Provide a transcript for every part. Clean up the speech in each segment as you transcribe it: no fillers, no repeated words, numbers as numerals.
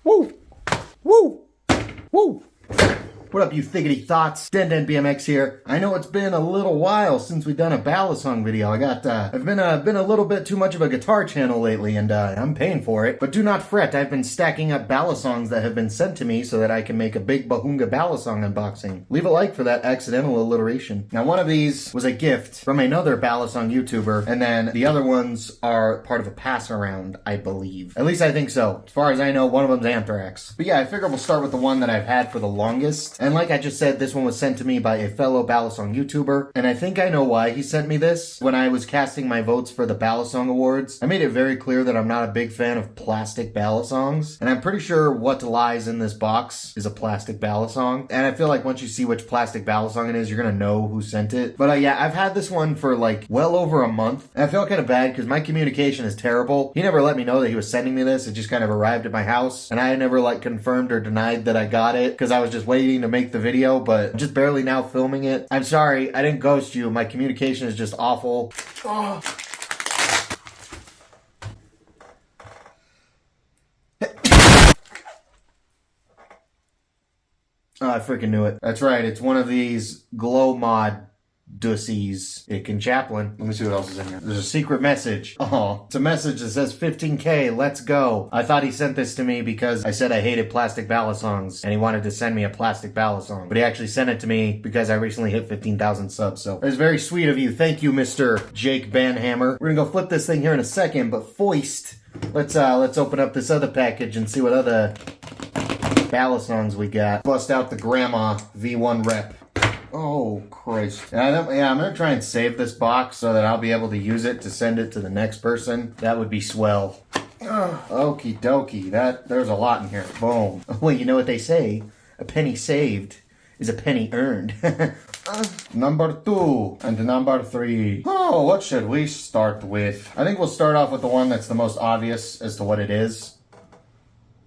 Woo! Woo! Woo! What up, you thiggity thoughts? DenDenBMX here. I know it's been a little while since we've done a Balisong video. I've been a little bit too much of a guitar channel lately, and I'm paying for it. But do not fret, I've been stacking up Balisongs that have been sent to me so that I can make a big Bahunga Balisong unboxing. Leave a like for that accidental alliteration. Now, one of these was a gift from another Balisong YouTuber, and then the other ones are part of a pass-around, I believe. At least I think so. As far as I know, one of them's Anthrax. But yeah, I figure we'll start with the one that I've had for the longest. And like I just said, this one was sent to me by a fellow Balisong YouTuber, and I think I know why he sent me this. When I was casting my votes for the Balisong Awards, I made it very clear that I'm not a big fan of plastic Balisongs, and I'm pretty sure what lies in this box is a plastic Balisong, and I feel like once you see which plastic Balisong it is, you're gonna know who sent it. But yeah, I've had this one for like well over a month, and I felt kind of bad because my communication is terrible. He never let me know that he was sending me this. It just kind of arrived at my house, and I never like confirmed or denied that I got it because I was just waiting to make the video, but I'm just barely now filming it. I'm sorry, I didn't ghost you. My communication is just awful. Oh. Oh, I freaking knew it. That's right, it's one of these Glo-Mod dussies. It can chaplain. Let me see what else is in here. There's a secret message. Oh, it's a message that says 15K, let's go. I thought he sent this to me because I said I hated plastic Balisongs and he wanted to send me a plastic Balisong. But he actually sent it to me because I recently hit 15,000 subs. So it's very sweet of you. Thank you, Mr. Jake Banhammer. We're gonna go flip this thing here in a second, but first, let's open up this other package and see what other Balisongs we got. Bust out the Grandma V1 Rep. Oh, Christ. And I'm going to try and save this box so that I'll be able to use it to send it to the next person. That would be swell. Okie dokie. There's a lot in here. Boom. Well, you know what they say? A penny saved is a penny earned. Number 2 and number 3. Oh, what should we start with? I think we'll start off with the one that's the most obvious as to what it is.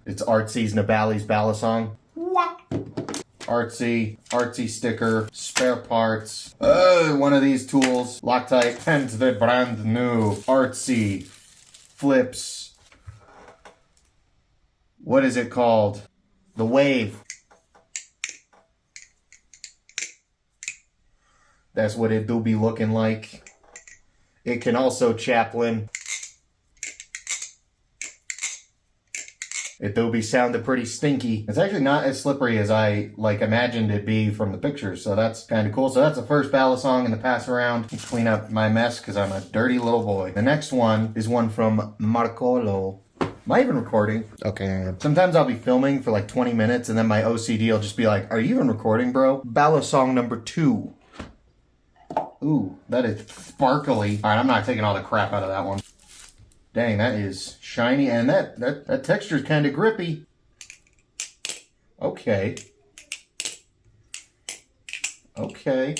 It's Artsea's Nabalis Balisong. What? Artsea sticker, spare parts, one of these tools, Loctite, and the brand new Artsea flips. What is it called? The Wave. That's what it do be looking like. It can also chaplain. It do be sounded pretty stinky. It's actually not as slippery as I imagined it be from the pictures, so that's kind of cool. So that's the first Balisong in the pass around. Let's clean up my mess because I'm a dirty little boy. The next one is one from Marcolo. Am I even recording? Okay, I am. Sometimes I'll be filming for like 20 minutes and then my OCD will just be like, are you even recording, bro? Balisong number 2. Ooh, that is sparkly. All right, I'm not taking all the crap out of that one. Dang, that is shiny, and that texture is kind of grippy. Okay. Okay.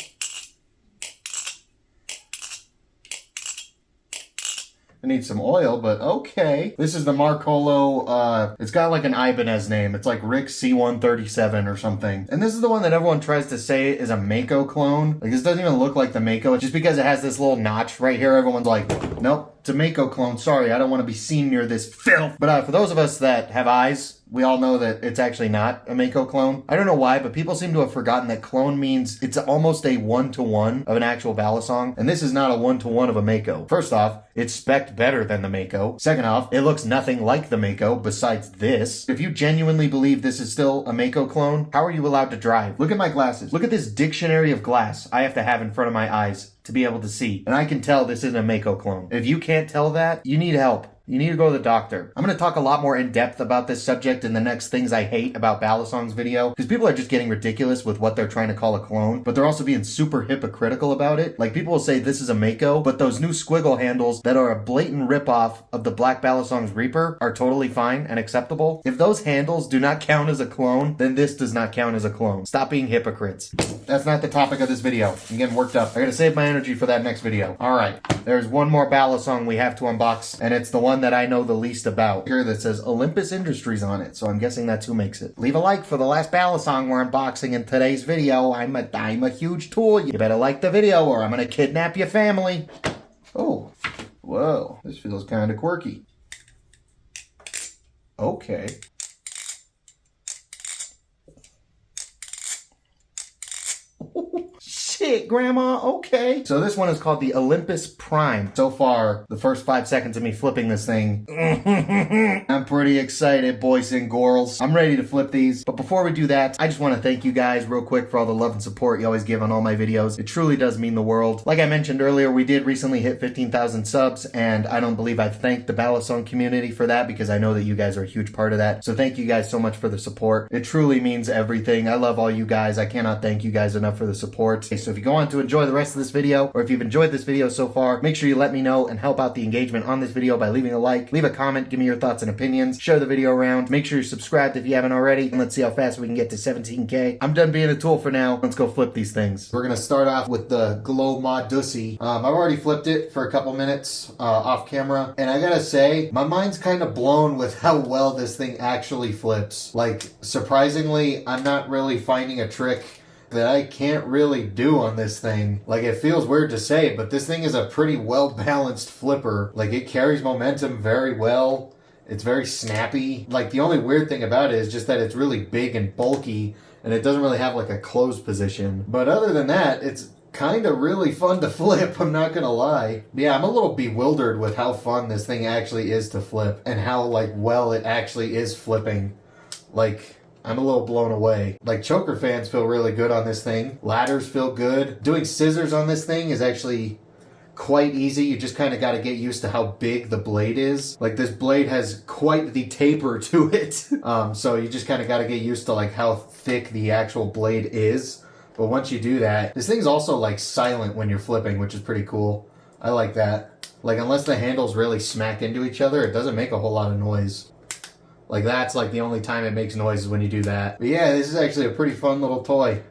I need some oil, but okay. This is the Marcolo, it's got like an Ibanez name. It's like Rick C117 or something. And this is the one that everyone tries to say is a Mako clone. Like, this doesn't even look like the Mako. Just because it has this little notch right here, everyone's like, nope. It's a Mako clone. Sorry, I don't want to be seen near this filth. But for those of us that have eyes, we all know that it's actually not a Mako clone. I don't know why, but people seem to have forgotten that clone means it's almost a one-to-one of an actual Balisong. And this is not a one-to-one of a Mako. First off, it's spec'd better than the Mako. Second off, it looks nothing like the Mako besides this. If you genuinely believe this is still a Mako clone, how are you allowed to drive? Look at my glasses. Look at this dictionary of glass I have to have in front of my eyes to be able to see. And I can tell this isn't a Mako clone. If you can't tell that, you need help. You need to go to the doctor. I'm going to talk a lot more in depth about this subject in the next things I hate about Balisong's video, because people are just getting ridiculous with what they're trying to call a clone, but they're also being super hypocritical about it. Like, people will say this is a Mako, but those new squiggle handles that are a blatant ripoff of the Black Balisong's Reaper are totally fine and acceptable. If those handles do not count as a clone, then this does not count as a clone. Stop being hypocrites. That's not the topic of this video. I'm getting worked up. I gotta save my energy for that next video. Alright, there's one more Balisong we have to unbox, and it's the one that I know the least about. Here that says Olympus Industries on it, so I'm guessing that's who makes it. Leave a like for the last Balisong we're unboxing in today's video. I'm a huge tool. You better like the video or I'm gonna kidnap your family. Oh, whoa, this feels kind of quirky. Okay. shit, Grandma, okay. So this one is called the Olympus Prime. So far, the first 5 seconds of me flipping this thing, I'm pretty excited, boys and girls. I'm ready to flip these. But before we do that, I just want to thank you guys real quick for all the love and support you always give on all my videos. It truly does mean the world. Like I mentioned earlier, we did recently hit 15,000 subs, and I don't believe I've thanked the Balisong community for that because I know that you guys are a huge part of that. So thank you guys so much for the support. It truly means everything. I love all you guys. I cannot thank you guys enough for the support. So if you go on to enjoy the rest of this video, or if you've enjoyed this video so far, make sure you let me know and help out the engagement on this video by leaving a like, leave a comment, give me your thoughts and opinions, share the video around, make sure you're subscribed if you haven't already, and let's see how fast we can get to 17K. I'm done being a tool for now. Let's go flip these things. We're gonna start off with the Glo-Mod Dussy. I've already flipped it for a couple minutes off camera, and I gotta say, my mind's kind of blown with how well this thing actually flips. Like, surprisingly, I'm not really finding a trick that I can't really do on this thing. Like, it feels weird to say, but this thing is a pretty well-balanced flipper. Like, it carries momentum very well. It's very snappy. Like, the only weird thing about it is just that it's really big and bulky, and it doesn't really have like a closed position. But other than that, it's kind of really fun to flip, I'm not gonna lie. Yeah, I'm a little bewildered with how fun this thing actually is to flip, and how like well it actually is flipping. Like, I'm a little blown away. Like, choker fans feel really good on this thing. Ladders feel good. Doing scissors on this thing is actually quite easy. You just kind of got to get used to how big the blade is. Like, this blade has quite the taper to it. So you just kind of got to get used to like how thick the actual blade is. But once you do that, this thing's also like silent when you're flipping, which is pretty cool. I like that. Like, unless the handles really smack into each other, it doesn't make a whole lot of noise. Like, that's like the only time it makes noise is when you do that. But yeah, this is actually a pretty fun little toy.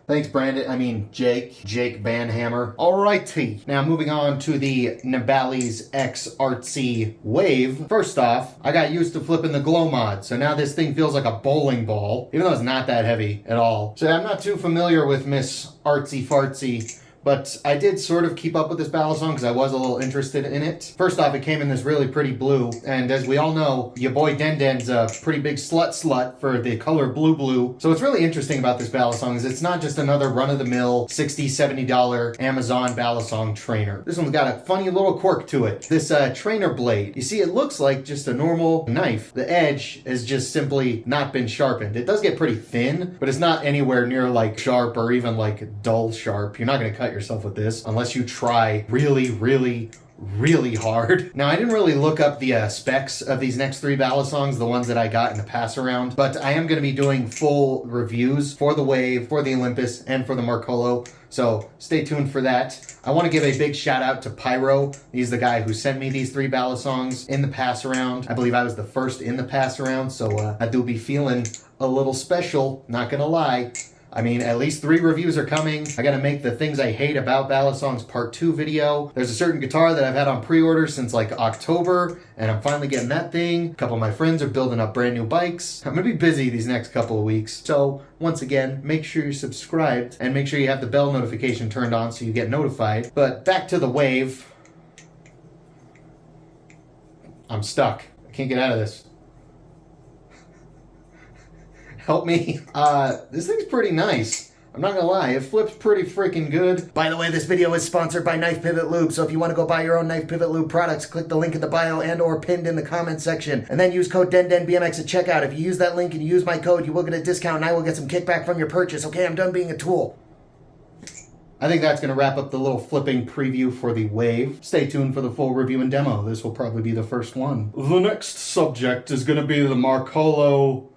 Thanks, Jake Banhammer. Alrighty, now moving on to the Nabalis X Artsea Wave. First off, I got used to flipping the Glo-Mod, so now this thing feels like a bowling ball, even though it's not that heavy at all. So I'm not too familiar with Miss Artsy Fartsy, but I did sort of keep up with this Balisong because I was a little interested in it. First off, it came in this really pretty blue, and as we all know, your boy DenDen's a pretty big slut for the color blue. So what's really interesting about this Balisong is it's not just another run-of-the-mill $60, $70 Amazon Balisong trainer. This one's got a funny little quirk to it. This trainer blade, you see, it looks like just a normal knife. The edge has just simply not been sharpened. It does get pretty thin, but it's not anywhere near like sharp or even like dull sharp. You're not gonna cut yourself with this unless you try really hard. Now, I didn't really look up the specs of these next 3 Balisongs, the ones that I got in the pass around, but I am going to be doing full reviews for the Wave, for the Olympus, and for the Marcolo, so stay tuned for that. I want to give a big shout out to Pyro. He's the guy who sent me these 3 Balisongs in the pass around. I believe I was the first in the pass around, so I do be feeling a little special, not gonna lie. I mean, at least 3 reviews are coming. I gotta make the things I hate about Balisongs part 2 video. There's a certain guitar that I've had on pre-order since like October, and I'm finally getting that thing. A couple of my friends are building up brand new bikes. I'm gonna be busy these next couple of weeks. So once again, make sure you're subscribed and make sure you have the bell notification turned on so you get notified. But back to the Wave. I'm stuck. I can't get out of this. Help me. This thing's pretty nice. I'm not gonna lie, it flips pretty freaking good. By the way, this video is sponsored by Knife Pivot Lube, so if you want to go buy your own Knife Pivot Lube products, click the link in the bio and or pinned in the comment section. And then use code DenDenBMX at checkout. If you use that link and you use my code, you will get a discount and I will get some kickback from your purchase. Okay, I'm done being a tool. I think that's going to wrap up the little flipping preview for the Wave. Stay tuned for the full review and demo. This will probably be the first one. The next subject is going to be the Marcolo...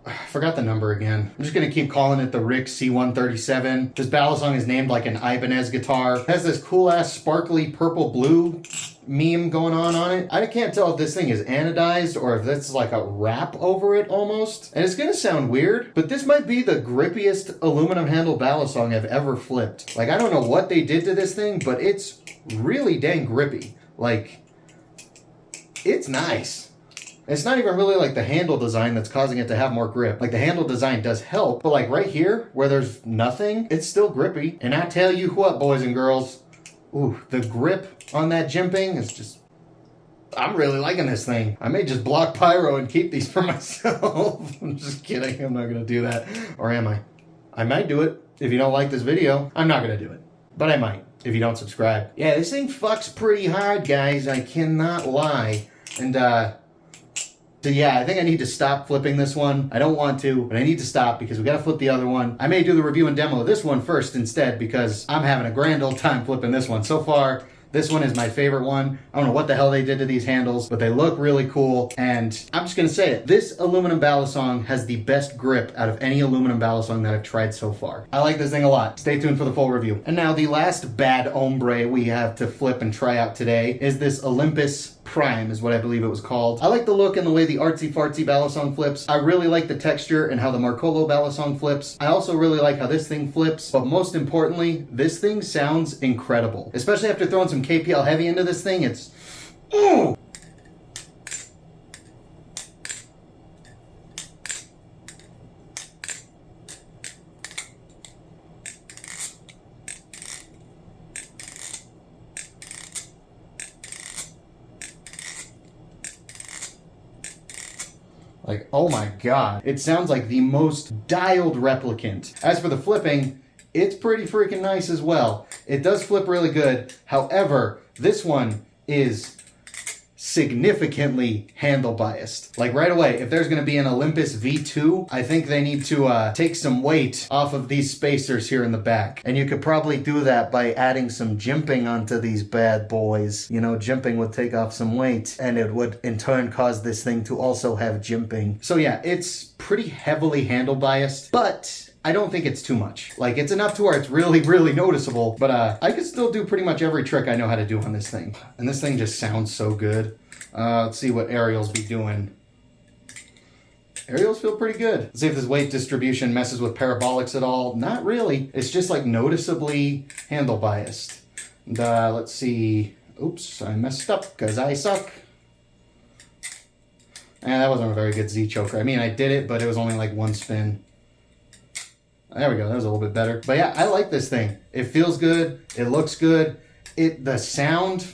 I forgot the number again. I'm just going to keep calling it the Rick C117. This Balisong is named like an Ibanez guitar. It has this cool-ass sparkly purple-blue meme going on it. I can't tell if this thing is anodized or if that's like a wrap over it almost. And it's going to sound weird, but this might be the grippiest aluminum handle Balisong I've ever flipped. Like, I don't know what they did to this thing, but it's really dang grippy. Like, it's nice. It's not even really like the handle design that's causing it to have more grip. Like, the handle design does help, but like right here where there's nothing, it's still grippy. And I tell you what, boys and girls, ooh, the grip on that jimping is just, I'm really liking this thing. I may just block Pyro and keep these for myself. I'm just kidding. I'm not going to do that. Or am I? I might do it if you don't like this video. I'm not gonna do it, but I might if you don't subscribe. Yeah, this thing fucks pretty hard, guys. I cannot lie. And so yeah, I think I need to stop flipping this one. I don't want to, but I need to stop because we gotta flip the other one. I may do the review and demo of this one first instead because I'm having a grand old time flipping this one. So far, this one is my favorite one. I don't know what the hell they did to these handles, but they look really cool. And I'm just gonna say it. This aluminum balisong has the best grip out of any aluminum balisong that I've tried so far. I like this thing a lot. Stay tuned for the full review. And now the last bad ombre we have to flip and try out today is this Olympus Prime is what I believe it was called. I like the look and the way the artsy fartsy balisong flips. I really like the texture and how the Marcolo balisong flips. I also really like how this thing flips, but most importantly, this thing sounds incredible. Especially after throwing some KPL heavy into this thing, it's ooh! Like, oh my god. It sounds like the most dialed replicant. As for the flipping, it's pretty freaking nice as well. It does flip really good. However, this one is significantly handle biased. Like right away, if there's gonna be an Olympus V2, I think they need to take some weight off of these spacers here in the back. And you could probably do that by adding some jimping onto these bad boys. You know, jimping would take off some weight and it would in turn cause this thing to also have jimping. So yeah, it's pretty heavily handle biased, but I don't think it's too much. Like, it's enough to where it's really, really noticeable, but I could still do pretty much every trick I know how to do on this thing. And this thing just sounds so good. Let's see what aerials be doing. Aerials feel pretty good. Let's see if this weight distribution messes with parabolics at all. Not really. It's just like noticeably handle biased. And let's see. Oops, I messed up because I suck. That wasn't a very good Z choker. I mean, I did it, but it was only like one spin. There we go, that was a little bit better. But yeah, I like this thing. It feels good, it looks good. The sound,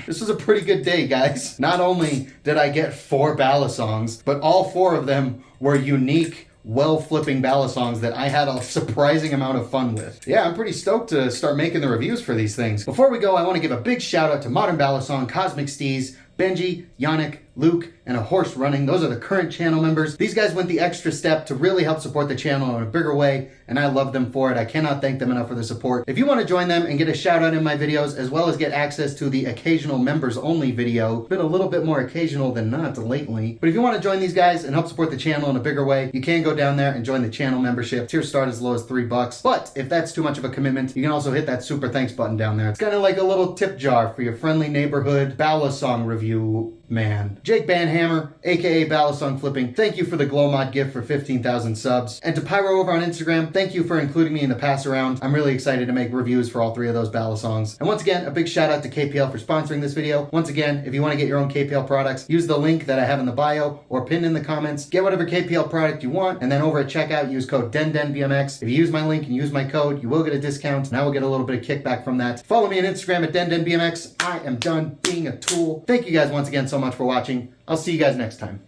this was a pretty good day, guys. Not only did I get 4 balisongs, but all 4 of them were unique, well-flipping balisongs that I had a surprising amount of fun with. Yeah, I'm pretty stoked to start making the reviews for these things. Before we go, I want to give a big shout out to Modern Balisong, Cosmic Steez, Benji, Yannick, Luke, and A Horse Running. Those are the current channel members. These guys went the extra step to really help support the channel in a bigger way, and I love them for it. I cannot thank them enough for the support. If you want to join them and get a shout out in my videos, as well as get access to the occasional members only video, been a little bit more occasional than not lately, but if you want to join these guys and help support the channel in a bigger way, you can go down there and join the channel membership. Tiers start as low as $3, but if that's too much of a commitment, you can also hit that super thanks button down there. It's kind of like a little tip jar for your friendly neighborhood balisong review man. Jake Banhammer, aka Balisong Flipping, thank you for the Glo-Mod gift for 15,000 subs. And to Pyro over on Instagram, thank you for including me in the pass around. I'm really excited to make reviews for all 3 of those balisongs. And once again, a big shout out to KPL for sponsoring this video. Once again, if you want to get your own KPL products, use the link that I have in the bio or pinned in the comments. Get whatever KPL product you want, and then over at checkout, use code DenDenBMX. If you use my link and use my code, you will get a discount, and I will get a little bit of kickback from that. Follow me on Instagram at DenDenBMX. I am done being a tool. Thank you guys once again so much for watching. I'll see you guys next time.